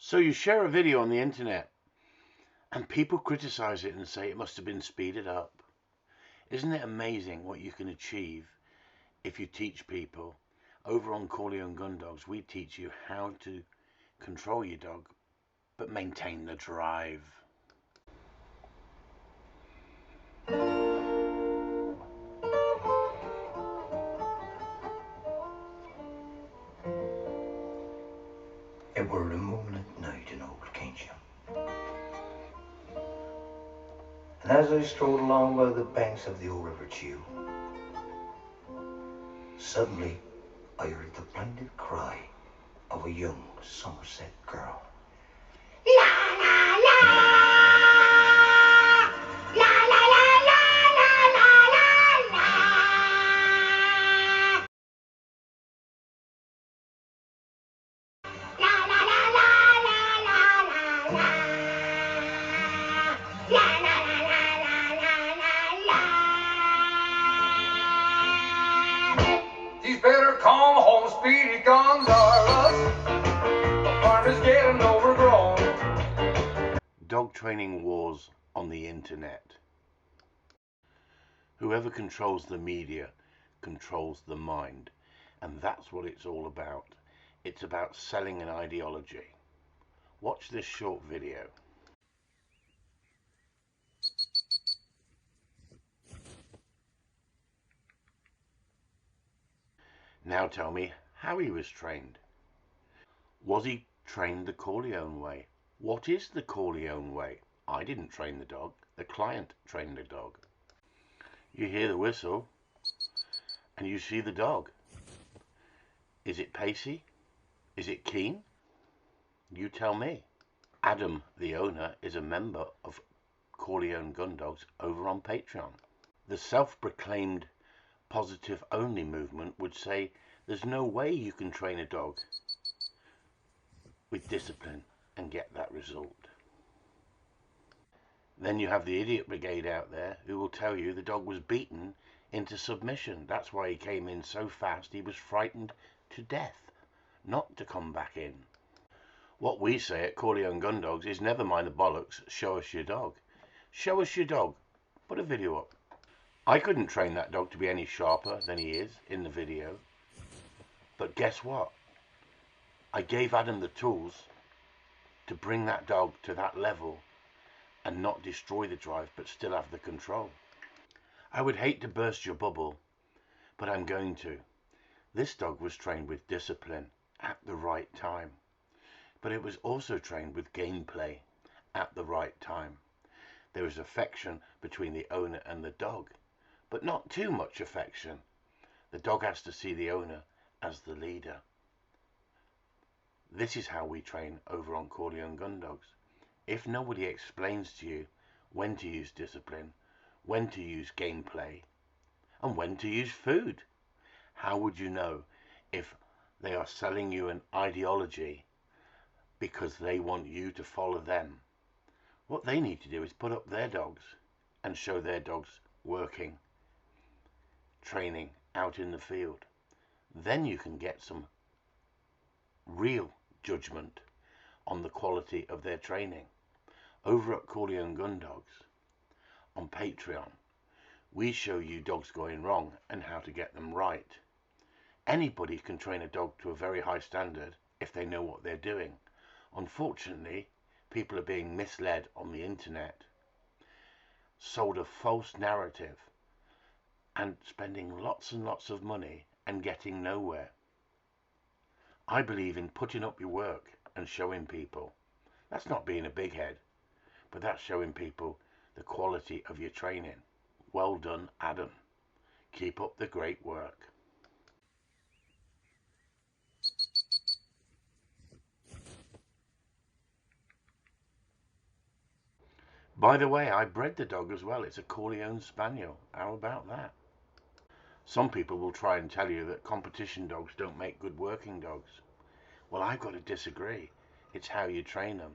So you share a video on the internet and people criticize it and say it must have been speeded up. Isn't it amazing what you can achieve if you teach people? Over on Corleone Gun Dogs, we teach you how to control your dog, but maintain the drive. It were a moonlit night in Old Keynsham. And as I strode along by the banks of the old River Chew, suddenly I heard the blinded cry of a young Somerset girl. La la la! La la la la la la la la! La la la la la la la la! La la la la la la la! These better come home, speedy guns are us. The farm is getting overgrown. Dog training wars on the internet. Whoever controls the media controls the mind, and that's what it's all about. It's about selling an ideology. Watch this short video. Now tell me how he was trained. Was he trained the Corleone way? What is the Corleone way? I didn't train the dog. The client trained the dog. You hear the whistle and you see the dog. Is it pacey? Is it keen? You tell me. Adam, the owner, is a member of Corleone Gun Dogs over on Patreon. The self-proclaimed positive-only movement would say there's no way you can train a dog with discipline and get that result. Then you have the idiot brigade out there who will tell you the dog was beaten into submission. That's why he came in so fast he was frightened to death, not to come back in. What we say at Corleone Gun Dogs is never mind the bollocks, show us your dog. Show us your dog. Put a video up. I couldn't train that dog to be any sharper than he is in the video. But guess what? I gave Adam the tools to bring that dog to that level and not destroy the drive, but still have the control. I would hate to burst your bubble, but I'm going to. This dog was trained with discipline at the right time, but it was also trained with gameplay at the right time. There is affection between the owner and the dog, but not too much affection. The dog has to see the owner as the leader. This is how we train over on Corleone Gun Dogs. If nobody explains to you when to use discipline, when to use gameplay, and when to use food, how would you know if they are selling you an ideology because they want you to follow them? What they need to do is put up their dogs and show their dogs working, training out in the field. Then you can get some real judgment on the quality of their training. Over at Corleone Gun Dogs on Patreon, we show you dogs going wrong and how to get them right. Anybody can train a dog to a very high standard if they know what they're doing. Unfortunately, people are being misled on the internet, sold a false narrative, and spending lots and lots of money and getting nowhere. I believe in putting up your work and showing people. That's not being a big head, but that's showing people the quality of your training. Well done, Adam. Keep up the great work. By the way, I bred the dog as well. It's a Corleone Spaniel. How about that? Some people will try and tell you that competition dogs don't make good working dogs. Well, I've got to disagree. It's how you train them.